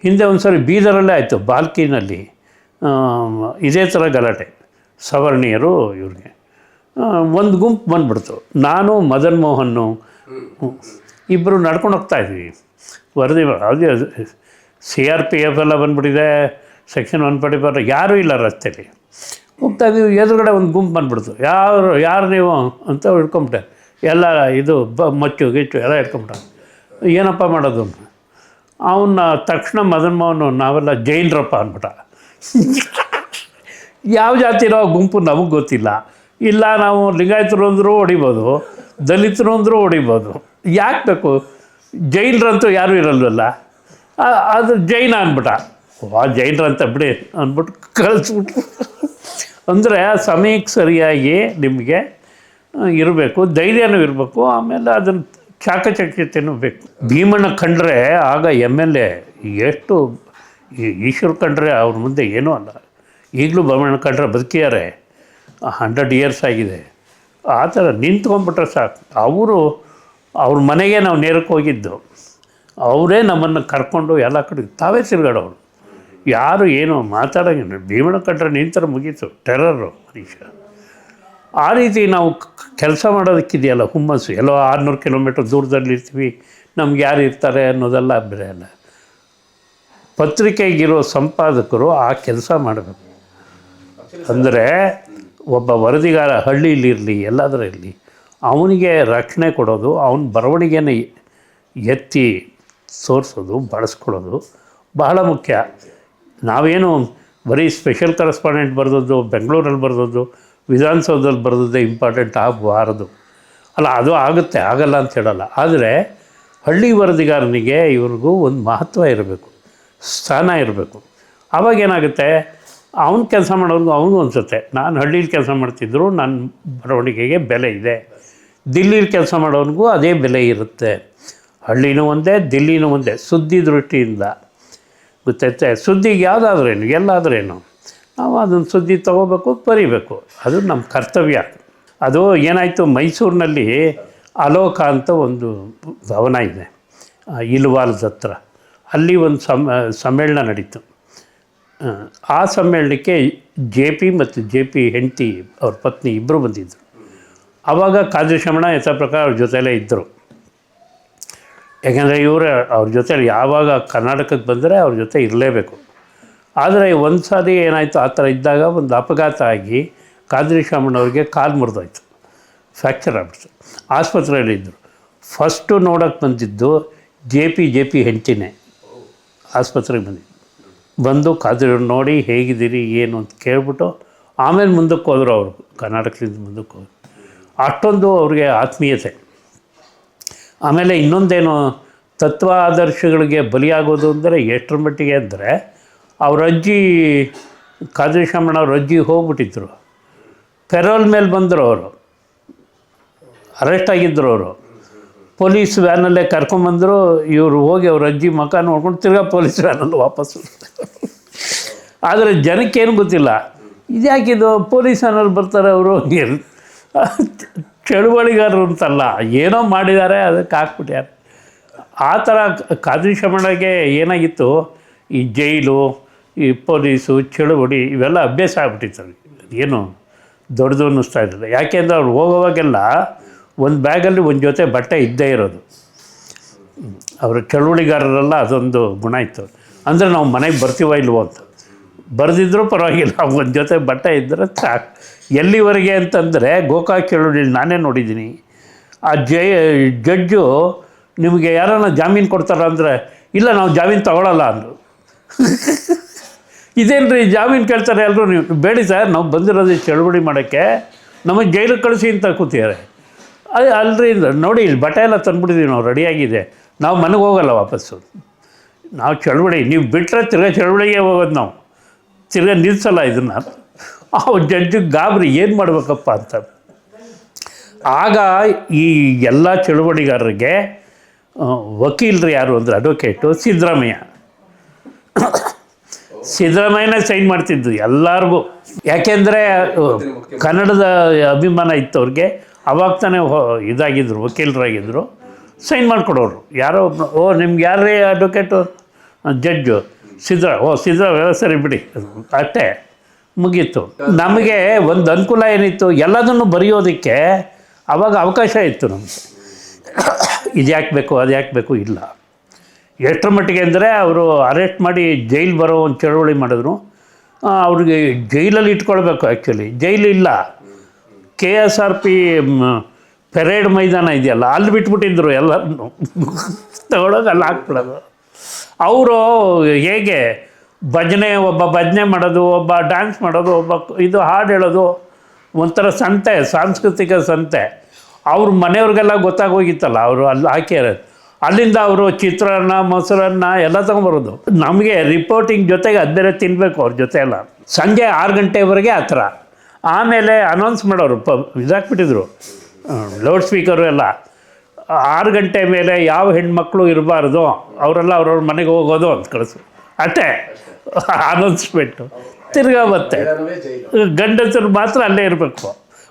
ಹಿಂದೆ ಒಂದು ಸರಿ ಬೀದರಲ್ಲೇ ಆಯಿತು, ಬಾಲ್ಕಿನಲ್ಲಿ ಇದೇ ಥರ ಗಲಾಟೆ. ಸವರ್ಣೀಯರು ಇವ್ರಿಗೆ ಒಂದು ಗುಂಪು ಬಂದುಬಿಡ್ತು. ನಾನು ಮದನ್ ಮೋಹನ್ನು ಇಬ್ಬರು ನಡ್ಕೊಂಡು ಹೋಗ್ತಾಯಿದ್ವಿ. ವರದಿ ಅದು CRPF ಎಲ್ಲ ಬಂದುಬಿಟ್ಟಿದೆ, ಸೆಕ್ಷನ್ 144 ಯಾರೂ ಇಲ್ಲ ರಸ್ತೆಯಲ್ಲಿ. ಹೋಗ್ತಾಯಿದ್ವಿ, ಎದುರುಗಡೆ ಒಂದು ಗುಂಪು ಬಂದುಬಿಡ್ತು. ಯಾರು ನೀವು ಅಂತ ಹಿಡ್ಕೊಂಬಿಟ್ಟೆ. ಎಲ್ಲ ಇದು ಮಚ್ಚು ಗಿಚ್ಚು ಎಲ್ಲ ಹಿಡ್ಕೊಂಬಿಟ್ಟ. ಏನಪ್ಪ ಮಾಡೋದು ಅಂತ ಅವನ್ನ ತಕ್ಷಣ ಮದನ್ ಮೋಹನ್ ನಾವೆಲ್ಲ ಜೈನರಪ್ಪ ಅಂದ್ಬಿಟ್ಟ. ಯಾವ ಜಾತಿರೋ ಗುಂಪು ನಮಗೆ ಗೊತ್ತಿಲ್ಲ. ಇಲ್ಲ ನಾವು ಲಿಂಗಾಯತರು ಅಂದರೂ ಹೊಡಿಬೋದು, ದಲಿತರು ಅಂದರೂ ಹೊಡಿಬೋದು, ಯಾಕೆ ಬೇಕು? ಜೈನರಂತೂ ಯಾರೂ ಇರಲ್ವಲ್ಲ, ಅದು ಜೈನ ಅಂದ್ಬಿಟ್ಟ. ಜೈನರಂತ ಬಿಡಿ ಅಂದ್ಬಿಟ್ಟು ಕಳಿಸ್ಬಿಟ್ರು. ಅಂದರೆ ಸಮಯಕ್ಕೆ ಸರಿಯಾಗಿ ನಿಮಗೆ ಇರಬೇಕು, ಧೈರ್ಯನೂ ಇರಬೇಕು, ಆಮೇಲೆ ಅದನ್ನು ಚಾಕಚಕ್ಯತೆಯೂ ಬೇಕು. ಭೀಮಣ್ಣ ಕಂಡ್ರೆ ಆಗ MLA ಎಷ್ಟು ಈಶ್ವರ ಕಂಡ್ರೆ ಅವ್ರ ಮುಂದೆ ಏನೂ ಅಲ್ಲ. ಈಗಲೂ ಭೀಮಣ್ಣ ಕಂಡ್ರೆ ಬದುಕಿದ್ದಾರೆ, 100 years ಆಗಿದೆ. ಆ ಥರ ನಿಂತ್ಕೊಂಡ್ಬಿಟ್ರೆ ಸಾಕು. ಅವ್ರ ಮನೆಗೆ ನಾವು ನೇರಕ್ಕೆ ಹೋಗಿದ್ದು, ಅವರೇ ನಮ್ಮನ್ನು ಕರ್ಕೊಂಡು ಎಲ್ಲ ಕಡೆ ತಾವೇ ತಿರುಗಾಡೋರು, ಯಾರು ಏನು ಮಾತಾಡೋಂಗಿಲ್ಲ. ಭೀಮಣ್ಣ ಕಂಡ್ರೆ ನಿಂತರ ಮುಗೀತು, ಟೆರರು ಮನುಷ್ಯ. ಆ ರೀತಿ ನಾವು ಕೆಲಸ ಮಾಡೋದಕ್ಕಿದೆಯಲ್ಲ ಹುಮ್ಮಸ್ಸು. ಎಲ್ಲೋ 600 ಕಿಲೋಮೀಟ್ರ್ ದೂರದಲ್ಲಿರ್ತೀವಿ, ನಮ್ಗೆ ಯಾರು ಇರ್ತಾರೆ ಅನ್ನೋದೆಲ್ಲ ಬೇರೆ ಅಲ್ಲ. ಪತ್ರಿಕೆಗಿರೋ ಸಂಪಾದಕರು ಆ ಕೆಲಸ ಮಾಡಬೇಕು. ಅಂದರೆ ಒಬ್ಬ ವರದಿಗಾರ ಹಳ್ಳಿಲಿರಲಿ ಎಲ್ಲಾದರೂ ಇರಲಿ, ಅವನಿಗೆ ರಕ್ಷಣೆ ಕೊಡೋದು, ಅವನ ಬರವಣಿಗೆನ ಎತ್ತಿ ತೋರಿಸೋದು, ಬಳಸ್ಕೊಳ್ಳೋದು ಬಹಳ ಮುಖ್ಯ. ನಾವೇನು ಬರೀ ಸ್ಪೆಷಲ್ ಕರೆಸ್ಪಾಂಡೆಂಟ್ ಬರೆದದ್ದು, ಬೆಂಗಳೂರಲ್ಲಿ ಬರೆದದ್ದು, ವಿಧಾನಸೌಧದಲ್ಲಿ ಬರೆದದ್ದೇ ಇಂಪಾರ್ಟೆಂಟ್ ಆಗಬಾರದು. ಅಲ್ಲ, ಅದು ಆಗುತ್ತೆ, ಆಗಲ್ಲ ಅಂತ ಹೇಳಲ್ಲ. ಆದರೆ ಹಳ್ಳಿ ವರದಿಗಾರನಿಗೆ ಇವ್ರಿಗೂ ಒಂದು ಮಹತ್ವ ಇರಬೇಕು, ಸ್ಥಾನ ಇರಬೇಕು. ಆವಾಗೇನಾಗುತ್ತೆ, ಅವನು ಕೆಲಸ ಮಾಡೋರ್ಗೂ ಅವನಿಗೂ ಅನಿಸುತ್ತೆ, ನಾನು ಹಳ್ಳೀಲಿ ಕೆಲಸ ಮಾಡ್ತಿದ್ರು ನನ್ನ ಬರವಣಿಗೆಗೆ ಬೆಲೆ ಇದೆ. ದಿಲ್ಲೀಲಿ ಕೆಲಸ ಮಾಡೋನಿಗೂ ಅದೇ ಬೆಲೆ ಇರುತ್ತೆ. ಹಳ್ಳಿನೂ ಒಂದೇ, ದಿಲ್ಲಿನೂ ಒಂದೇ, ಸುದ್ದಿ ದೃಷ್ಟಿಯಿಂದ ಗೊತ್ತೈತೆ. ಸುದ್ದಿಗೆ ಯಾವುದಾದ್ರೇನು ಎಲ್ಲಾದ್ರೇನು ನಾವು ಅದನ್ನು ಸುದ್ದಿ ತೊಗೋಬೇಕು, ಬರೀಬೇಕು, ಅದು ನಮ್ಮ ಕರ್ತವ್ಯ. ಅದು ಏನಾಯಿತು, ಮೈಸೂರಿನಲ್ಲಿ ಅಲೋಕ ಅಂತ ಒಂದು ಭವನ ಇದೆ, ಇಲ್ವಾಲ್ದ ಹತ್ರ. ಅಲ್ಲಿ ಒಂದು ಸಮ್ಮೇಳನ ನಡೀತು. ಆ ಸಮ್ಮೇಳನಕ್ಕೆ JP ಮತ್ತು JP ಹೆಂಡತಿ ಅವ್ರ ಪತ್ನಿ ಇಬ್ಬರು ಬಂದಿದ್ದರು. ಆವಾಗ ಖಾದ್ರಿ ಶಮಣ ಯಥಾಪ್ರಕಾರ ಅವ್ರ ಜೊತೆಯಲ್ಲೇ ಇದ್ದರು. ಯಾಕೆಂದರೆ ಅವ್ರ ಜೊತೆಲಿ ಯಾವಾಗ ಕರ್ನಾಟಕಕ್ಕೆ ಬಂದರೆ ಅವ್ರ ಜೊತೆ ಇರಲೇಬೇಕು. ಆದರೆ ಒಂದು ಸಾರಿ ಏನಾಯಿತು, ಆ ಥರ ಇದ್ದಾಗ ಒಂದು ಅಪಘಾತ ಆಗಿ ಖಾದ್ರಿ ಶಾಮಣ್ಣವ್ರಿಗೆ ಕಾಲು ಮುರಿದೋಯ್ತು, ಫ್ರ್ಯಾಕ್ಚರ್ ಆಗ್ಬಿಡ್ತು. ಆಸ್ಪತ್ರೆಯಲ್ಲಿದ್ದರು. ಫಸ್ಟು ನೋಡೋಕ್ಕೆ ಬಂದಿದ್ದು JP ಹೆಂಡ್ತಿನೇ ಆಸ್ಪತ್ರೆಗೆ ಬಂದು ಖಾದ್ರಿಯವ್ರು ನೋಡಿ ಹೇಗಿದ್ದೀರಿ ಏನು ಅಂತ ಕೇಳ್ಬಿಟ್ಟು ಆಮೇಲೆ ಮುಂದಕ್ಕೆ ಹೋದರು. ಅವರು ಕರ್ನಾಟಕದಿಂದ ಮುಂದಕ್ಕೆ ಹೋದರು. ಅಷ್ಟೊಂದು ಅವ್ರಿಗೆ ಆತ್ಮೀಯತೆ. ಆಮೇಲೆ ಇನ್ನೊಂದೇನು, ತತ್ವ ಆದರ್ಶಗಳಿಗೆ ಬಲಿಯಾಗೋದು ಅಂದರೆ ಎಷ್ಟರ ಮಟ್ಟಿಗೆ ಅಂದರೆ, ಅವ್ರ ಅಜ್ಜಿ ಖಾದ್ರಿ ಶಾಮಣ್ಣ ಅವ್ರ ಅಜ್ಜಿ ಹೋಗ್ಬಿಟ್ಟಿದ್ರು. ಪೆರೋಲ್ ಮೇಲೆ ಬಂದರು, ಅವರು ಅರೆಸ್ಟ್ ಆಗಿದ್ದರು. ಅವರು ಪೊಲೀಸ್ ವ್ಯಾನಲ್ಲೇ ಕರ್ಕೊಂಬಂದರು. ಇವರು ಹೋಗಿ ಅವ್ರ ಅಜ್ಜಿ ಮಕ ನೋಡ್ಕೊಂಡು ತಿರ್ಗಾ ಪೊಲೀಸ್ ವ್ಯಾನಲ್ಲಿ ವಾಪಸ್ಸು. ಆದರೆ ಜನಕ್ಕೇನು ಗೊತ್ತಿಲ್ಲ, ಇದ್ಯಾಕಿದು ಪೊಲೀಸ್ ವ್ಯಾನಲ್ಲಿ ಬರ್ತಾರೆ ಅವರು, ಚಳುವಳಿಗಾರರು ಅಂತಲ್ಲ, ಏನೋ ಮಾಡಿದ್ದಾರೆ ಅದಕ್ಕೆ ಹಾಕ್ಬಿಟ್ಟಾರೆ. ಆ ಥರ ಖಾದ್ರಿ ಶಾಮಣ್ಣಗೆ ಏನಾಗಿತ್ತು, ಈ ಜೈಲು, ಈ ಪೊಲೀಸು, ಚಳುವಳಿ ಇವೆಲ್ಲ ಅಭ್ಯಾಸ ಆಗ್ಬಿಟ್ಟಿತ್ತು. ಏನು ದೊಡ್ಡದು ಅನ್ನಿಸ್ತಾ ಇರಲಿಲ್ಲ. ಯಾಕೆಂದರೆ ಅವ್ರು ಹೋಗೋವಾಗೆಲ್ಲ ಒಂದು ಬ್ಯಾಗಲ್ಲಿ ಒಂದು ಜೊತೆ ಬಟ್ಟೆ ಇದ್ದೇ ಇರೋದು. ಅವರ ಚಳುವಳಿಗಾರರೆಲ್ಲ ಅದೊಂದು ಗುಣ ಇತ್ತು. ಅಂದರೆ ನಾವು ಮನೆಗೆ ಬರ್ತೀವೋ ಇಲ್ವೋ ಅಂತ, ಬರೆದಿದ್ರೂ ಪರವಾಗಿಲ್ಲ, ಒಂದು ಜೊತೆ ಬಟ್ಟೆ ಇದ್ದರೆ ಸಾಕು. ಎಲ್ಲಿವರೆಗೆ ಅಂತಂದರೆ, ಗೋಕಾಕ್ ಚಳುವಳಿ ನಾನೇ ನೋಡಿದ್ದೀನಿ. ಆ ಜಡ್ಜು ನಿಮಗೆ ಯಾರನ್ನ ಜಾಮೀನು ಕೊಡ್ತಾರ ಅಂದರೆ, ಇಲ್ಲ ನಾವು ಜಾಮೀನು ತಗೊಳ್ಳಲ್ಲ ಅಂದರು. ಇದೇನು ರೀ ಜಾಮೀನು ಕೇಳ್ತಾರೆ ಎಲ್ಲರೂ, ನೀವು ಬೇಡಿ ಸರ್, ನಾವು ಬಂದಿರೋದು ಚಳುವಳಿ ಮಾಡೋಕ್ಕೆ, ನಮಗೆ ಜೈಲಿಗೆ ಕಳಿಸಿ ಅಂತ ಕೂತಿದ್ದಾರೆ. ಅದು ಅಲ್ರಿ, ನೋಡಿ ಇಲ್ಲಿ ಬಟ್ಟೆ ಎಲ್ಲ ತಂದುಬಿಟ್ಟಿದ್ದೀವಿ ನಾವು, ರೆಡಿಯಾಗಿದೆ, ನಾವು ಮನೆಗೆ ಹೋಗಲ್ಲ ವಾಪಸ್ಸು, ನಾವು ಚಳುವಳಿ ನೀವು ಬಿಟ್ಟರೆ ತಿರ್ಗಾ ಚಳುವಳಿಗೆ ಹೋಗೋದು, ನಾವು ತಿರ್ಗಾ ನಿಲ್ಲಿಸಲ್ಲ ಇದನ್ನು. ಆ ಜಡ್ಜಿಗೆ ಗಾಬರಿ, ಏನು ಮಾಡಬೇಕಪ್ಪ ಅಂತ. ಆಗ ಈ ಎಲ್ಲ ಚಳುವಳಿಗಾರರಿಗೆ ವಕೀಲರು ಯಾರು ಅಂದರೆ ಅಡ್ವೊಕೇಟು ಸಿದ್ದರಾಮಯ್ಯನೇ ಸೈನ್ ಮಾಡ್ತಿದ್ದು ಎಲ್ಲರಿಗೂ. ಯಾಕೆಂದರೆ ಕನ್ನಡದ ಅಭಿಮಾನ ಇತ್ತು ಅವ್ರಿಗೆ. ಅವಾಗ ತಾನೇ ಇದಾಗಿದ್ದರು, ವಕೀಲರಾಗಿದ್ದರು, ಸೈನ್ ಮಾಡಿಕೊಡೋರು. ಯಾರೋ ನಿಮ್ಗೆ ಯಾರೇ ಅಡ್ವೊಕೇಟು, ಜಡ್ಜು ಸಿದ್ಧರಾಮಯ್ಯ ಸರಿ ಬಿಡಿ ಅಷ್ಟೇ ಮುಗೀತು. ನಮಗೆ ಒಂದು ಅನುಕೂಲ ಏನಿತ್ತು, ಎಲ್ಲದನ್ನು ಬರೆಯೋದಕ್ಕೆ ಆವಾಗ ಅವಕಾಶ ಇತ್ತು ನಮಗೆ. ಇದು ಯಾಕೆ ಬೇಕು ಅದು ಯಾಕೆ ಬೇಕು ಇಲ್ಲ. ಎಷ್ಟರ ಮಟ್ಟಿಗೆ ಅಂದರೆ ಅವರು ಅರೆಸ್ಟ್ ಮಾಡಿ ಜೈಲು ಬರೋ ಒಂದು ಚಳವಳಿ ಮಾಡಿದ್ರು. ಅವ್ರಿಗೆ ಜೈಲಲ್ಲಿ ಇಟ್ಕೊಳ್ಬೇಕು. ಆ್ಯಕ್ಚುಲಿ ಜೈಲು ಇಲ್ಲ, KSRP ಪೆರೇಡ್ ಮೈದಾನ ಇದೆಯಲ್ಲ ಅಲ್ಲಿ ಬಿಟ್ಬಿಟ್ಟಿದ್ರು ಎಲ್ಲರನ್ನು ತಗೊಳ್ಳೋದು ಅಲ್ಲಿ ಹಾಕ್ಬಿಡೋದು. ಅವರು ಹೇಗೆ ಒಬ್ಬ ಭಜನೆ ಮಾಡೋದು, ಒಬ್ಬ ಡ್ಯಾನ್ಸ್ ಮಾಡೋದು, ಒಬ್ಬ ಇದು ಹಾಡು ಹೇಳೋದು, ಒಂಥರ ಸಂತೆ, ಸಾಂಸ್ಕೃತಿಕ ಸಂತೆ. ಅವ್ರ ಮನೆಯವ್ರಿಗೆಲ್ಲ ಗೊತ್ತಾಗೋಗಿತ್ತಲ್ಲ, ಅವರು ಅಲ್ಲಿ ಹಾಕಿರೋದು. ಅಲ್ಲಿಂದ ಅವರು ಚಿತ್ರಾನ್ನ ಮೊಸರನ್ನ ಎಲ್ಲ ತೊಗೊಂಬರೋದು. ನಮಗೆ ರಿಪೋರ್ಟಿಂಗ್ ಜೊತೆಗೆ ಅದು ಬೇರೆ ತಿನ್ನಬೇಕು ಅವ್ರ ಜೊತೆ ಎಲ್ಲ. ಸಂಜೆ 6 ಗಂಟೆವರೆಗೆ ಆ ಥರ. ಆಮೇಲೆ ಅನೌನ್ಸ್ ಮಾಡೋರು, ಇದಾಕ್ಬಿಟ್ಟಿದ್ರು ಲೌಡ್ ಸ್ಪೀಕರು ಎಲ್ಲ. 6 ಗಂಟೆ ಮೇಲೆ ಯಾವ ಹೆಣ್ಮಕ್ಳು ಇರಬಾರ್ದು, ಅವರೆಲ್ಲ ಅವ್ರವ್ರ ಮನೆಗೆ ಹೋಗೋದು ಅಂತ ಕಳಿಸು. ಅಷ್ಟೇ ಅನೌನ್ಸ್ಮೆಂಟು. ತಿರ್ಗಾ ಮತ್ತೆ ಗಂಡಸರು ಮಾತ್ರ ಅಲ್ಲೇ ಇರಬೇಕು,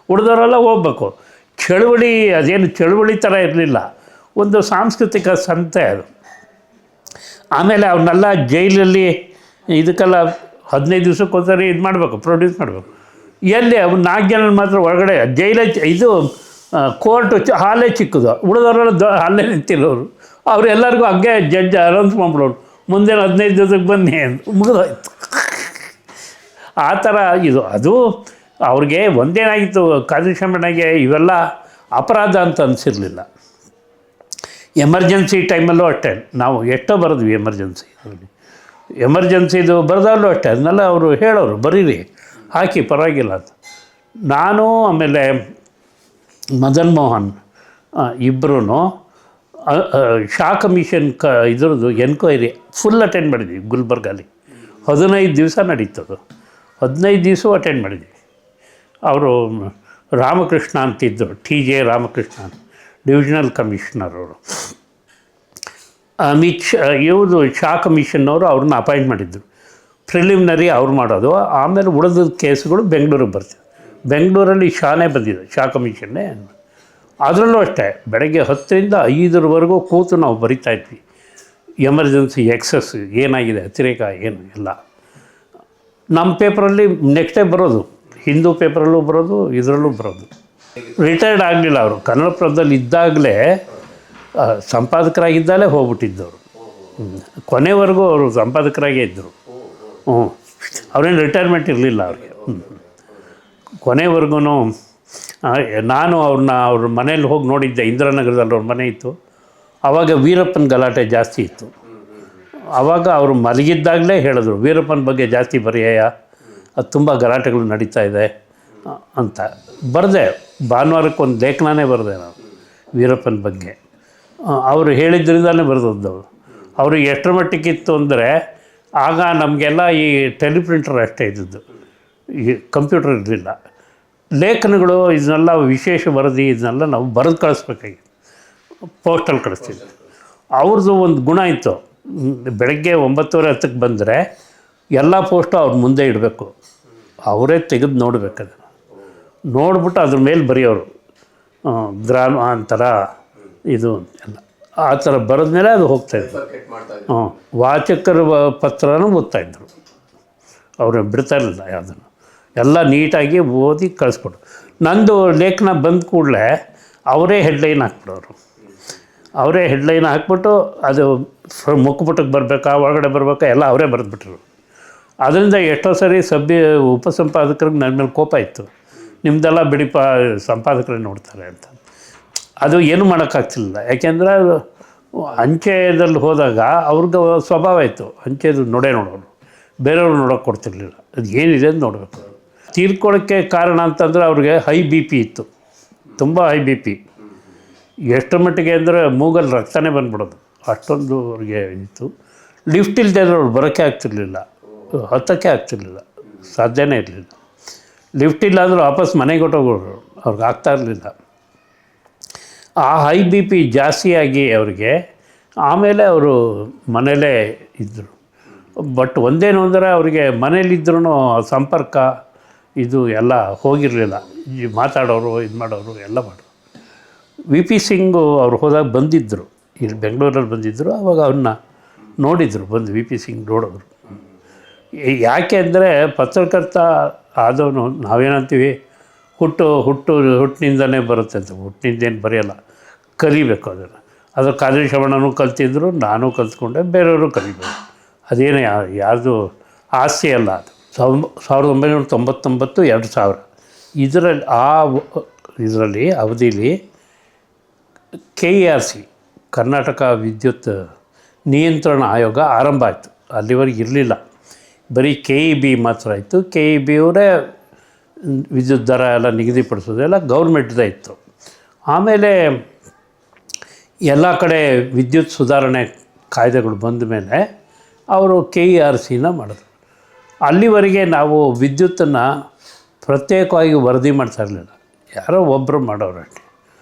ಉಳಿದವರೆಲ್ಲ ಹೋಗ್ಬೇಕು. ಚಳುವಳಿ ಅದೇನು ಚಳುವಳಿ ಥರ ಇರಲಿಲ್ಲ, ಒಂದು ಸಾಂಸ್ಕೃತಿಕ ಸಂತೆ ಅದು. ಆಮೇಲೆ ಅವನ್ನೆಲ್ಲ ಜೈಲಲ್ಲಿ ಇದಕ್ಕೆಲ್ಲ 15 ದಿವಸಕ್ಕೊಂದ್ಸರಿ ಇದು ಮಾಡಬೇಕು, ಪ್ರೊಡ್ಯೂಸ್ ಮಾಡಬೇಕು. ಎಲ್ಲಿ ಅವ್ನು 4 ಜನ ಮಾತ್ರ ಒಳಗಡೆ ಜೈಲೇ ಇದು ಕೋರ್ಟು ಹಾಲೇ ಚಿಕ್ಕದು, ಉಳಿದವರೆಲ್ಲ ಅಲ್ಲೇ ನಿಂತಿರೋರು. ಅವರೆಲ್ಲರಿಗೂ ಹಂಗೆ ಜಡ್ಜ್ ಅನೌನ್ಸ್ ಮಾಡ್ಬಿಡೋರು, ಮುಂದಿನ 15 ದಿವಸಕ್ಕೆ ಬನ್ನಿ ಅಂತ, ಮುಗಿದೋಯ್ತು. ಆ ಥರ ಇದು. ಅದು ಅವ್ರಿಗೆ ಒಂದೇನಾಗಿತ್ತು, ಕಾದಿಶಮ್ಮನಿಗೆ ಇವೆಲ್ಲ ಅಪರಾಧ ಅಂತ ಅನಿಸಿರಲಿಲ್ಲ. ಎಮರ್ಜೆನ್ಸಿ ಟೈಮಲ್ಲೂ ಅಷ್ಟೇ ನಾವು ಎಷ್ಟೋ ಬರೆದ್ವಿ. ಎಮರ್ಜೆನ್ಸಿದು ಬರೆದಾಗಲೂ ಅಷ್ಟೇ ಅದನ್ನೆಲ್ಲ ಅವರು ಹೇಳೋರು, ಬರೀರಿ ಹಾಕಿ ಪರವಾಗಿಲ್ಲ ಅಂತ. ನಾನು ಆಮೇಲೆ ಮದನ್ ಮೋಹನ್ ಇಬ್ಬರೂ ಶಾ ಕಮಿಷನ್ ಇದ್ರದ್ದು ಎನ್ಕ್ವೈರಿ ಫುಲ್ ಅಟೆಂಡ್ ಮಾಡಿದ್ವಿ ಗುಲ್ಬರ್ಗಲ್ಲಿ. 15 ದಿವಸ ನಡೀತದು. 15 ದಿವಸ ಅಟೆಂಡ್ ಮಾಡಿದ್ವಿ. ಅವರು ರಾಮಕೃಷ್ಣ ಅಂತಿದ್ದರು, TJ ರಾಮಕೃಷ್ಣ, ಡಿವಿಷನಲ್ ಕಮಿಷನರ್ ಅವರು. ಇವರು ಶಾ ಕಮಿಷನ್ನವರು ಅವ್ರನ್ನ ಅಪಾಯಿಂಟ್ ಮಾಡಿದ್ದರು. ಪ್ರಿಲಿಮಿನರಿ ಅವ್ರು ಮಾಡೋದು. ಆಮೇಲೆ ಉಳಿದ ಕೇಸುಗಳು ಬೆಂಗಳೂರಿಗೆ ಬರ್ತಿದ್ವು. ಬೆಂಗಳೂರಲ್ಲಿ ಶಾನೇ ಬಂದಿದೆ, ಶಾ ಕಮಿಷನ್ನೇ. ಅದರಲ್ಲೂ ಅಷ್ಟೇ ಬೆಳಗ್ಗೆ 10ರಿಂದ 5ರವರೆಗೂ ಕೂತು ನಾವು ಬರಿತಾಯಿದ್ವಿ. ಎಮರ್ಜೆನ್ಸಿ ಎಕ್ಸಸ್ ಏನಾಗಿದೆ, ಅತಿರೇಕ ಏನು ಎಲ್ಲ ನಮ್ಮ ಪೇಪರಲ್ಲಿ ನೆಕ್ಸ್ಟ್ ಡೇ ಬರೋದು. ಹಿಂದೂ ಪೇಪರಲ್ಲೂ ಬರೋದು, ಇದರಲ್ಲೂ ಬರೋದು. ರಿಟೈರ್ಡ್ ಆಗಲಿಲ್ಲ ಅವರು. ಕನ್ನಡಪ್ರಭದಲ್ಲಿ ಇದ್ದಾಗಲೇ ಸಂಪಾದಕರಾಗಿದ್ದಾಗಲೇ ಹೋಗ್ಬಿಟ್ಟಿದ್ದವರು. ಕೊನೆವರೆಗೂ ಅವರು ಸಂಪಾದಕರಾಗೇ ಇದ್ದರು. ಅವ್ರೇನು ರಿಟೈರ್ಮೆಂಟ್ ಇರಲಿಲ್ಲ ಅವ್ರಿಗೆ. ಕೊನೆವರೆಗೂ ನಾನು ಅವ್ರ ಮನೇಲಿ ಹೋಗಿ ನೋಡಿದ್ದೆ. ಇಂದಿರಾನಗರದಲ್ಲಿ ಅವ್ರ ಮನೆ ಇತ್ತು. ಆವಾಗ ವೀರಪ್ಪನ ಗಲಾಟೆ ಜಾಸ್ತಿ ಇತ್ತು. ಆವಾಗ ಅವರು ಮಲಗಿದ್ದಾಗಲೇ ಹೇಳಿದ್ರು, ವೀರಪ್ಪನ ಬಗ್ಗೆ ಜಾಸ್ತಿ ಬರೆಯ, ಅದು ತುಂಬ ಗಲಾಟೆಗಳು ನಡೀತಾ ಇದೆ ಅಂತ. ಬರೆದೆ, ಭಾನುವಾರಕ್ಕೊಂದು ಲೇಖನನೇ ಬರೆದೆ ನಾನು ವೀರಪ್ಪನ ಬಗ್ಗೆ. ಅವರು ಹೇಳಿದ್ರಿಂದಲೇ ಬರೆದದ್ದವರು. ಅವ್ರಿಗೆ ಎಷ್ಟರ ಮಟ್ಟಿಗಿತ್ತು ಅಂದರೆ, ಆಗ ನಮಗೆಲ್ಲ ಈ ಟೆಲಿಪ್ರಿಂಟರ್ ಅಷ್ಟೇ ಇದ್ದದ್ದು, ಈ ಕಂಪ್ಯೂಟರ್ ಇರಲಿಲ್ಲ. ಲೇಖನಗಳು ಇದನ್ನೆಲ್ಲ ವಿಶೇಷ ವರದಿ ಇದನ್ನೆಲ್ಲ ನಾವು ಬರೆದು ಕಳಿಸ್ಬೇಕಾಗಿತ್ತು, ಪೋಸ್ಟಲ್ಲಿ ಕಳಿಸ್ತಿದ್ವಿ. ಅವ್ರದ್ದು ಒಂದು ಗುಣ ಇತ್ತು, ಬೆಳಗ್ಗೆ 9:30 ಬಂದರೆ ಎಲ್ಲ ಪೋಸ್ಟು ಅವ್ರ ಮುಂದೆ ಇಡಬೇಕು, ಅವರೇ ತೆಗೆದು ನೋಡಬೇಕದು. ನೋಡ್ಬಿಟ್ಟು ಅದ್ರ ಮೇಲೆ ಬರೆಯೋರು, ಗ್ರಾಮ ಅಂತರ ಇದು ಎಲ್ಲ ಆ ಥರ ಬರೆದ್ಮೇಲೆ ಅದು ಹೋಗ್ತಾಯಿದ್ರು. ವಾಚಕರ ಪತ್ರನೂ ಓದ್ತಾಯಿದ್ರು. ಅವರು ಬಿಡ್ತಾ ಇರಲಿಲ್ಲ ಯಾವುದನ್ನು, ಎಲ್ಲ ನೀಟಾಗಿ ಓದಿ ಕಳಿಸ್ಕೊಡು. ನಂದು ಲೇಖನ ಬಂದ ಕೂಡಲೇ ಅವರೇ ಹೆಡ್ಲೈನ್ ಹಾಕ್ಬಿಡೋರು. ಅವರೇ ಹೆಡ್ಲೈನ್ ಹಾಕ್ಬಿಟ್ಟು ಅದು ಮುಖಪುಟಕ್ಕೆ ಬರಬೇಕಾ, ಒಳಗಡೆ ಬರಬೇಕಾ ಎಲ್ಲ ಅವರೇ ಬರೆದ್ಬಿಟ್ರು. ಅದರಿಂದ ಎಷ್ಟೋ ಸರಿ ಉಪಸಂಪಾದಕರಿಗೆ ನನ್ನ ಮೇಲೆ ಕೋಪ ಇತ್ತು, ನಿಮ್ಮದೆಲ್ಲ ಬಿಡಿಪ ಸಂಪಾದಕರೇ ನೋಡ್ತಾರೆ ಅಂತ. ಅದು ಏನು ಮಾಡೋಕ್ಕಾಗ್ತಿಲ್ಲ. ಯಾಕೆಂದರೆ ಅಂಚೆದಲ್ಲಿ ಹೋದಾಗ ಅವ್ರಿಗೆ ಸ್ವಭಾವ ಇತ್ತು, ಅಂಚೆದು ನೋಡೋರು, ಬೇರೆಯವ್ರು ನೋಡೋಕೆ ಕೊಡ್ತಿರ್ಲಿಲ್ಲ. ಅದು ಏನಿದೆ ಅಂತ ನೋಡಬೇಕು. ತೀರ್ಕೊಳ್ಳೋಕ್ಕೆ ಕಾರಣ ಅಂತಂದರೆ ಅವ್ರಿಗೆ ಹೈ BP ಇತ್ತು, ತುಂಬ ಹೈ BP. ಎಷ್ಟರ ಮಟ್ಟಿಗೆ ಅಂದರೆ ಮೂಗಲ್ಲಿ ರಕ್ತನೇ ಬಂದ್ಬಿಡೋದು, ಅಷ್ಟೊಂದು ಅವ್ರಿಗೆ ಇತ್ತು. ಲಿಫ್ಟ್ ಇಲ್ಲದೆ ಅವ್ರು ಬರೋಕ್ಕೆ ಆಗ್ತಿರ್ಲಿಲ್ಲ, ಹತ್ತೋಕ್ಕೆ ಆಗ್ತಿರ್ಲಿಲ್ಲ, ಸಾಧ್ಯನೇ ಇರಲಿಲ್ಲ. ಲಿಫ್ಟ್ ಇಲ್ಲ ಅಂದರೂ ವಾಪಸ್ ಮನೆಗೆ ಹೊಟ್ಟೋಗೋರು, ಅವ್ರಿಗೆ ಆಗ್ತಾ ಇರಲಿಲ್ಲ. ಆ ಹೈ BP ಜಾಸ್ತಿಯಾಗಿ ಅವ್ರಿಗೆ ಆಮೇಲೆ ಅವರು ಮನೇಲೇ ಇದ್ದರು. ಬಟ್ ಒಂದೇನು ಅಂದರೆ ಅವರಿಗೆ ಮನೇಲಿದ್ರೂ ಸಂಪರ್ಕ ಇದು ಎಲ್ಲ ಹೋಗಿರಲಿಲ್ಲ. ಮಾತಾಡೋರು, ಇದು ಮಾಡೋರು ಎಲ್ಲ ಮಾಡೋರು. VP ಸಿಂಗು ಅವ್ರು ಹೋದಾಗ ಬಂದಿದ್ದರು, ಇಲ್ಲಿ ಬೆಂಗಳೂರಲ್ಲಿ ಬಂದಿದ್ದರು. ಆವಾಗ ಅವ್ರನ್ನ ನೋಡಿದರು, ಬಂದು ವಿ ಪಿ ಸಿಂಗ್ ನೋಡಿದ್ರು. ಯಾಕೆ ಅಂದರೆ ಪತ್ರಕರ್ತ ಆದವನು ನಾವೇನಂತೀವಿ ಹುಟ್ಟಿನಿಂದನೇ ಬರುತ್ತೆ ಅಂತ. ಹುಟ್ಟಿನಿಂದೇನು ಬರೆಯಲ್ಲ, ಕಲಿಬೇಕು ಅದನ್ನು. ಅದು ಖಾದ್ರಿ ಶ್ರವಣನೂ ಕಲ್ತಿದ್ರು, ನಾನು ಕಲ್ತ್ಕೊಂಡೆ, ಬೇರೆಯವರು ಕಲಿಬೇಕು. ಅದೇನೇ ಯಾರ್ದು ಆಸ್ತಿ ಅಲ್ಲ ಅದು. 1999 2000 ಇದರಲ್ಲಿ ಅವಧಿಲಿ KERC ಕರ್ನಾಟಕ ವಿದ್ಯುತ್ ನಿಯಂತ್ರಣ ಆಯೋಗ ಆರಂಭ ಆಯಿತು. ಅಲ್ಲಿವರೆಗೆ ಇರಲಿಲ್ಲ, ಬರೀ KEB ಮಾತ್ರ ಇತ್ತು. KEB ಅವರೇ ವಿದ್ಯುತ್ ದರ ಎಲ್ಲ ನಿಗದಿಪಡಿಸೋದೆಲ್ಲ ಗೌರ್ಮೆಂಟ್ದೇ ಇತ್ತು. ಆಮೇಲೆ ಎಲ್ಲ ಕಡೆ ವಿದ್ಯುತ್ ಸುಧಾರಣೆ ಕಾಯ್ದೆಗಳು ಬಂದ ಮೇಲೆ ಅವರು KERCನ ಮಾಡಿದ್ರು. ಅಲ್ಲಿವರೆಗೆ ನಾವು ವಿದ್ಯುತ್ತನ್ನು ಪ್ರತ್ಯೇಕವಾಗಿ ವರದಿ ಮಾಡ್ತಾ ಇರಲಿಲ್ಲ, ಯಾರೋ ಒಬ್ಬರು ಮಾಡೋರಷ್ಟೇ.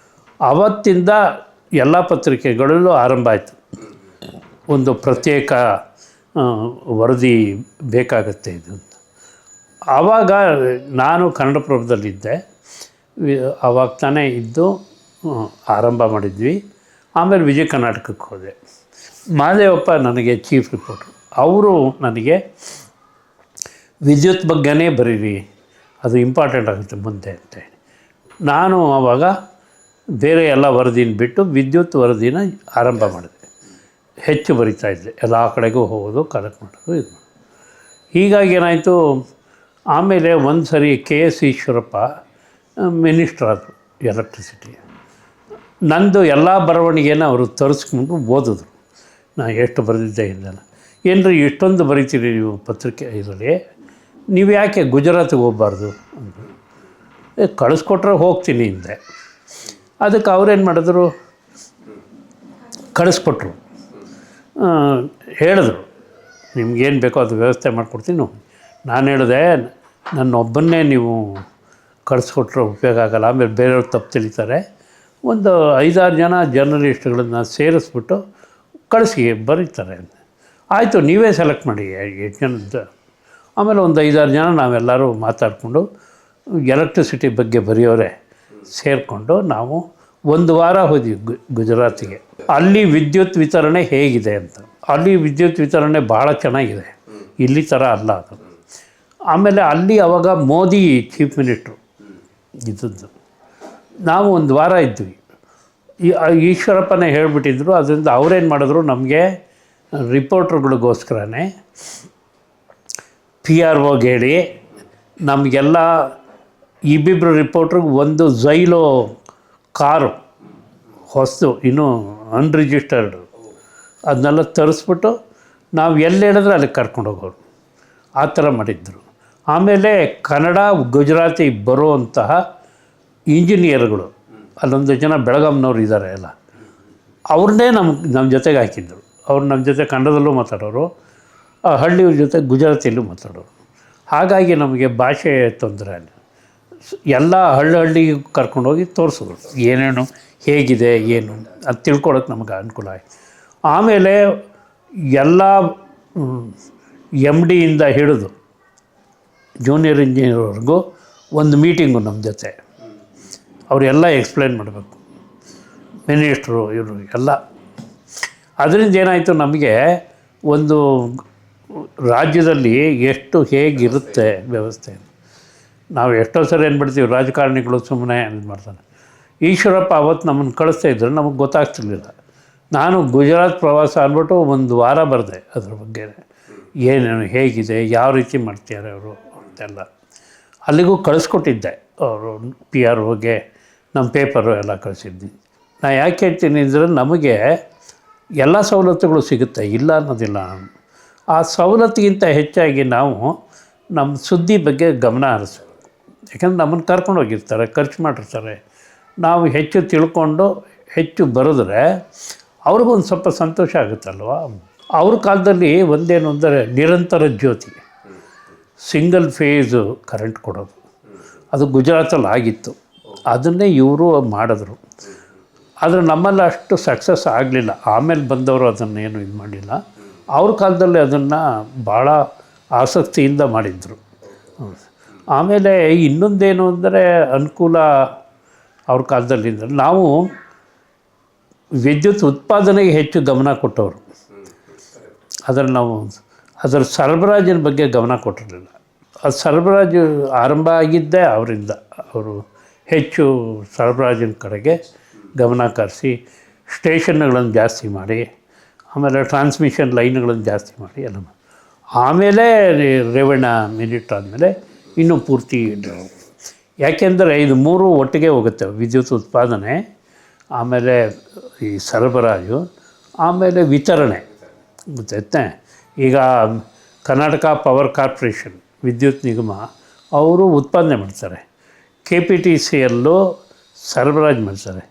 ಆವತ್ತಿಂದ ಎಲ್ಲ ಪತ್ರಿಕೆಗಳಲ್ಲೂ ಆರಂಭ ಆಯಿತು, ಒಂದು ಪ್ರತ್ಯೇಕ ವರದಿ ಬೇಕಾಗತ್ತೆ ಇದು ಅಂತ. ಆವಾಗ ನಾನು ಕನ್ನಡಪ್ರಭದಲ್ಲಿದ್ದೆ, ಆವಾಗ ತಾನೇ ಇದ್ದು ಆರಂಭ ಮಾಡಿದ್ವಿ. ಆಮೇಲೆ ವಿಜಯ ಕರ್ನಾಟಕಕ್ಕೆ ಹೋದೆ. ಮಹದೇವಪ್ಪ ನನಗೆ ಚೀಫ್ ರಿಪೋರ್ಟ್ರು. ಅವರು ನನಗೆ ವಿದ್ಯುತ್ ಬಗ್ಗೆನೇ ಬರೀರಿ, ಅದು ಇಂಪಾರ್ಟೆಂಟ್ ಆಗುತ್ತೆ ಮುಂದೆ ಅಂತೇಳಿ. ನಾನು ಆವಾಗ ಬೇರೆ ಎಲ್ಲ ವರದಿನ ಬಿಟ್ಟು ವಿದ್ಯುತ್ ವರದಿನ ಆರಂಭ ಮಾಡಿದೆ. ಹೆಚ್ಚು ಬರಿತಾಯಿದ್ದೆ, ಎಲ್ಲ ಕಡೆಗೂ ಹೋಗೋದು, ಕಲೆಕ್ಟ್ ಮಾಡೋದು, ಇದು ಮಾಡೋದು. ಹೀಗಾಗಿ ಏನಾಯಿತು, ಆಮೇಲೆ ಒಂದು ಸರಿ KS ಈಶ್ವರಪ್ಪ ಮಿನಿಸ್ಟ್ರಾದರು ಎಲೆಕ್ಟ್ರಿಸಿಟಿ. ನಂದು ಎಲ್ಲ ಬರವಣಿಗೆನ ಅವರು ತರಿಸ್ಕೊಂಡು ಓದಿದ್ರು, ನಾನು ಎಷ್ಟು ಬರೆದಿದ್ದೆ ಇಲ್ಲಲ್ಲ. ಏನ್ರಿ ಇಷ್ಟೊಂದು ಬರಿತೀರಿ ನೀವು ಪತ್ರಿಕೆ ಇದರಲ್ಲಿ, ನೀವು ಯಾಕೆ ಗುಜರಾತಿಗೆ ಹೋಗಬಾರ್ದು ಅಂದರು. ಕಳಿಸ್ಕೊಟ್ರೆ ಹೋಗ್ತೀನಿ ಹಿಂದೆ. ಅದಕ್ಕೆ ಅವ್ರೇನು ಮಾಡಿದ್ರು, ಕಳಿಸ್ಕೊಟ್ರು. ಹೇಳಿದ್ರು ನಿಮ್ಗೇನು ಬೇಕೋ ಅದು ವ್ಯವಸ್ಥೆ ಮಾಡಿಕೊಡ್ತೀನಿ. ನಾನು ಹೇಳಿದೆ, ನನ್ನೊಬ್ಬನ್ನೇ ನೀವು ಕಳಿಸ್ಕೊಟ್ರೆ ಉಪಯೋಗ ಆಗೋಲ್ಲ, ಆಮೇಲೆ ಬೇರೆಯವ್ರು ತಪ್ಪು ತಿಳಿತಾರೆ. ಒಂದು 5-6 ಜನ ಜರ್ನಲಿಸ್ಟ್ಗಳನ್ನು ಸೇರಿಸ್ಬಿಟ್ಟು ಕಳಿಸಿ ಬರೀತಾರೆ ಅಂತ. ಆಯಿತು, ನೀವೇ ಸೆಲೆಕ್ಟ್ ಮಾಡಿ 8 ಜನದ್ದು. ಆಮೇಲೆ ಒಂದು 5-6 ಜನ ನಾವೆಲ್ಲರೂ ಮಾತಾಡಿಕೊಂಡು ಎಲೆಕ್ಟ್ರಿಸಿಟಿ ಬಗ್ಗೆ ಬರೆಯೋರೆ ಸೇರಿಕೊಂಡು ನಾವು ಒಂದು ವಾರ ಹೋದ್ವಿ ಗುಜರಾತಿಗೆ. ಅಲ್ಲಿ ವಿದ್ಯುತ್ ವಿತರಣೆ ಹೇಗಿದೆ ಅಂತ. ಅಲ್ಲಿ ವಿದ್ಯುತ್ ವಿತರಣೆ ಭಾಳ ಚೆನ್ನಾಗಿದೆ, ಇಲ್ಲಿ ಥರ ಅಲ್ಲ ಅದು. ಆಮೇಲೆ ಅಲ್ಲಿ ಆವಾಗ ಮೋದಿ ಚೀಫ್ ಮಿನಿಸ್ಟ್ರು ಇದ್ದದ್ದು. ನಾವು ಒಂದು ವಾರ ಇದ್ವಿ. ಈಶ್ವರಪ್ಪನೇ ಹೇಳಿಬಿಟ್ಟಿದ್ರು. ಅದರಿಂದ ಅವರೇನು ಮಾಡಿದ್ರು, ನಮಗೆ ರಿಪೋರ್ಟ್ರುಗಳಿಗೋಸ್ಕರನೇ PROಗೆ ಹೇಳಿ ನಮಗೆಲ್ಲ ಇಬ್ಬಿಬ್ಬರು ರಿಪೋರ್ಟ್ರಿಗೆ ಒಂದು ಝೈಲೋ ಕಾರು ಹೊಸದು, ಇನ್ನೂ ಅನ್ರಿಜಿಸ್ಟರ್ಡ್, ಅದನ್ನೆಲ್ಲ ತರಿಸ್ಬಿಟ್ಟು ನಾವು ಎಲ್ಲಿ ಹೇಳಿದ್ರೆ ಅಲ್ಲಿಗೆ ಕರ್ಕೊಂಡು ಹೋಗೋರು. ಆ ಥರ ಮಾಡಿದ್ರು. ಆಮೇಲೆ ಕನ್ನಡ ಗುಜರಾತಿ ಬರುವಂತಹ ಇಂಜಿನಿಯರ್ಗಳು, ಅಲ್ಲೊಂದು ಜನ ಬೆಳಗಾಂನವ್ರು ಇದ್ದಾರೆ ಎಲ್ಲ, ಅವ್ರನ್ನೇ ನಮ್ಮ ಜೊತೆಗೆ ಹಾಕಿದ್ರು. ಅವ್ರು ನಮ್ಮ ಜೊತೆ ಕನ್ನಡದಲ್ಲೂ ಮಾತಾಡೋರು, ಹಳ್ಳಿಯವ್ರ ಜೊತೆ ಗುಜರಾತಿಯಲ್ಲೂ ಮಾತಾಡೋರು. ಹಾಗಾಗಿ ನಮಗೆ ಭಾಷೆ ತೊಂದರೆ ಅಲ್ಲ. ಎಲ್ಲ ಹಳ್ಳಿಗೆ ಕರ್ಕೊಂಡೋಗಿ ತೋರಿಸಿದ್ರು, ಏನೇನು ಹೇಗಿದೆ ಏನು ಅದು ತಿಳ್ಕೊಳ್ಳೋಕೆ ನಮಗೆ ಅನುಕೂಲ ಆಯಿತು. ಆಮೇಲೆ ಎಲ್ಲ MD ಇಂದ ಹಿಡಿದು ಜೂನಿಯರ್ ಇಂಜಿನಿಯರ್ವರೆಗೂ ಒಂದು ಮೀಟಿಂಗು ನಮ್ಮ ಜೊತೆ. ಅವರೆಲ್ಲ ಎಕ್ಸ್ಪ್ಲೇನ್ ಮಾಡಬೇಕು, ಮಿನಿಸ್ಟ್ರು ಇವರು ಎಲ್ಲ. ಅದರಿಂದ ಏನಾಯಿತು, ನಮಗೆ ಒಂದು ರಾಜ್ಯದಲ್ಲಿ ಎಷ್ಟು ಹೇಗಿರುತ್ತೆ ವ್ಯವಸ್ಥೆ. ನಾವು ಎಷ್ಟೋ ಸರಿ ಏನ್ಬಿಡ್ತೀವಿ, ರಾಜಕಾರಣಿಗಳು ಸುಮ್ಮನೆ ಇದು ಮಾಡ್ತಾರೆ. ಈಶ್ವರಪ್ಪ ಅವತ್ತು ನಮ್ಮನ್ನು ಕಳಿಸ್ತಾ ಇದ್ರು, ನಮಗೆ ಗೊತ್ತಾಗ್ತಿರ್ಲಿಲ್ಲ. ನಾನು ಗುಜರಾತ್ ಪ್ರವಾಸ ಅಂದ್ಬಿಟ್ಟು ಒಂದು ವಾರ ಬರೆದೆ ಅದ್ರ ಬಗ್ಗೆ, ಏನೇನು ಹೇಗಿದೆ, ಯಾವ ರೀತಿ ಮಾಡ್ತಾರೆ ಅವರು ಅಂತೆಲ್ಲ. ಅಲ್ಲಿಗೂ ಕಳಿಸ್ಕೊಟ್ಟಿದ್ದೆ, ಅವರು PROಗೆ ನಮ್ಮ ಪೇಪರು ಎಲ್ಲ ಕಳಿಸಿದ್ದೀನಿ. ನಾನು ಯಾಕೆ ಹೇಳ್ತೀನಿ ಅಂದರೆ, ನಮಗೆ ಎಲ್ಲ ಸವಲತ್ತುಗಳು ಸಿಗುತ್ತೆ, ಇಲ್ಲ ಅನ್ನೋದಿಲ್ಲ. ಆ ಸವಲತ್ತಿಗಿಂತ ಹೆಚ್ಚಾಗಿ ನಾವು ನಮ್ಮ ಸುದ್ದಿ ಬಗ್ಗೆ ಗಮನ ಹರಿಸ್ಬೇಕು. ಯಾಕಂದ್ರೆ ನಮ್ಮನ್ನು ಕರ್ಕೊಂಡು ಹೋಗಿರ್ತಾರೆ, ಖರ್ಚು ಮಾಡಿರ್ತಾರೆ. ನಾವು ಹೆಚ್ಚು ತಿಳ್ಕೊಂಡು ಹೆಚ್ಚು ಬರೆದ್ರೆ ಅವ್ರಿಗೊಂದು ಸ್ವಲ್ಪ ಸಂತೋಷ ಆಗುತ್ತಲ್ವ. ಅವ್ರ ಕಾಲದಲ್ಲಿ ಒಂದೇನು ಅಂದರೆ ನಿರಂತರ ಜ್ಯೋತಿ, ಸಿಂಗಲ್ ಫೇಸು ಕರೆಂಟ್ ಕೊಡೋದು, ಅದು ಗುಜರಾತಲ್ಲಿ ಆಗಿತ್ತು. ಅದನ್ನೇ ಇವರು ಮಾಡಿದ್ರು. ಆದರೆ ನಮ್ಮಲ್ಲಿ ಅಷ್ಟು ಸಕ್ಸಸ್ ಆಗಲಿಲ್ಲ. ಆಮೇಲೆ ಬಂದವರು ಅದನ್ನೇನು ಇದು ಮಾಡಲಿಲ್ಲ. ಅವ್ರ ಕಾಲದಲ್ಲಿ ಅದನ್ನು ಭಾಳ ಆಸಕ್ತಿಯಿಂದ ಮಾಡಿದರು. ಆಮೇಲೆ ಇನ್ನೊಂದೇನು ಅಂದರೆ ಅನುಕೂಲ ಅವ್ರ ಕಾಲದಲ್ಲಿ ಅಂದರೆ, ನಾವು ವಿದ್ಯುತ್ ಉತ್ಪಾದನೆಗೆ ಹೆಚ್ಚು ಗಮನ ಕೊಟ್ಟವರು. ನಾವು ಅದರ ಸರಬರಾಜಿನ ಬಗ್ಗೆ ಗಮನ ಕೊಟ್ಟಿರಲಿಲ್ಲ. ಅದು ಸರಬರಾಜು ಆರಂಭ ಆಗಿದ್ದೇ ಅವರಿಂದ. ಅವರು ಹೆಚ್ಚು ಸರಬರಾಜಿನ ಕಡೆಗೆ ಗಮನ ಕರೆಸಿ ಸ್ಟೇಷನ್ಗಳನ್ನು ಜಾಸ್ತಿ ಮಾಡಿ, ಆಮೇಲೆ ಟ್ರಾನ್ಸ್ಮಿಷನ್ ಲೈನ್ಗಳನ್ನು ಜಾಸ್ತಿ ಮಾಡಿ ಎಲ್ಲ ಆಮೇಲೆ ರೇವಣ್ಣ ಮಿನಿಟ್ ಆದಮೇಲೆ ಇನ್ನೂ ಪೂರ್ತಿ ಯಾಕೆಂದರೆ ಇದು ಮೂರು ಒಟ್ಟಿಗೆ ಹೋಗುತ್ತೆ, ವಿದ್ಯುತ್ ಉತ್ಪಾದನೆ, ಆಮೇಲೆ ಈ ಸರಬರಾಜು, ಆಮೇಲೆ ವಿತರಣೆ. ಗೊತ್ತೈತೆ. ಈಗ ಕರ್ನಾಟಕ ಪವರ್ ಕಾರ್ಪೊರೇಷನ್ ವಿದ್ಯುತ್ ನಿಗಮ ಅವರು ಉತ್ಪಾದನೆ ಮಾಡ್ತಾರೆ, KPTCLು ಸರಬರಾಜು ಮಾಡ್ತಾರೆ,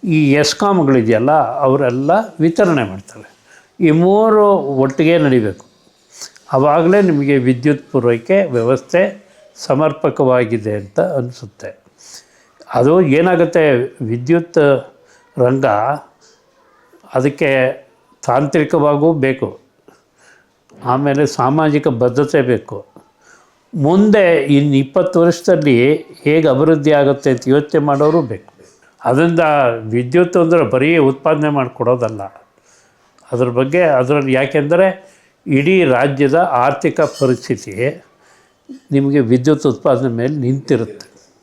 ಈ ಎಸ್ಕಾಮ್ಗಳಿದೆಯಲ್ಲ ಅವರೆಲ್ಲ ವಿತರಣೆ ಮಾಡ್ತಾರೆ. ಈ ಮೂರು ಒಟ್ಟಿಗೆ ನಡಿಬೇಕು, ಆವಾಗಲೇ ನಿಮಗೆ ವಿದ್ಯುತ್ ಪೂರೈಕೆ ವ್ಯವಸ್ಥೆ ಸಮರ್ಪಕವಾಗಿದೆ ಅಂತ ಅನಿಸುತ್ತೆ. ಅದು ಏನಾಗುತ್ತೆ, ವಿದ್ಯುತ್ ರಂಗ ಅದಕ್ಕೆ ತಾಂತ್ರಿಕವಾಗೂ ಬೇಕು, ಆಮೇಲೆ ಸಾಮಾಜಿಕ ಬದ್ಧತೆ ಬೇಕು. ಮುಂದೆ ಇನ್ನು 20 ವರ್ಷದಲ್ಲಿ ಹೇಗೆ ಅಭಿವೃದ್ಧಿ ಆಗುತ್ತೆ ಅಂತ ಯೋಚನೆ ಮಾಡೋರು ಬೇಕು. ಅದರಿಂದ ವಿದ್ಯುತ್ ಅಂದರೆ ಬರೀ ಉತ್ಪಾದನೆ ಮಾಡಿಕೊಡೋದಲ್ಲ, ಅದ್ರ ಬಗ್ಗೆ ಅದರಲ್ಲಿ ಯಾಕೆಂದರೆ ಇಡೀ ರಾಜ್ಯದ ಆರ್ಥಿಕ ಪರಿಸ್ಥಿತಿ ನಿಮಗೆ ವಿದ್ಯುತ್ ಉತ್ಪಾದನೆ ಮೇಲೆ ನಿಂತಿರುತ್ತೆ.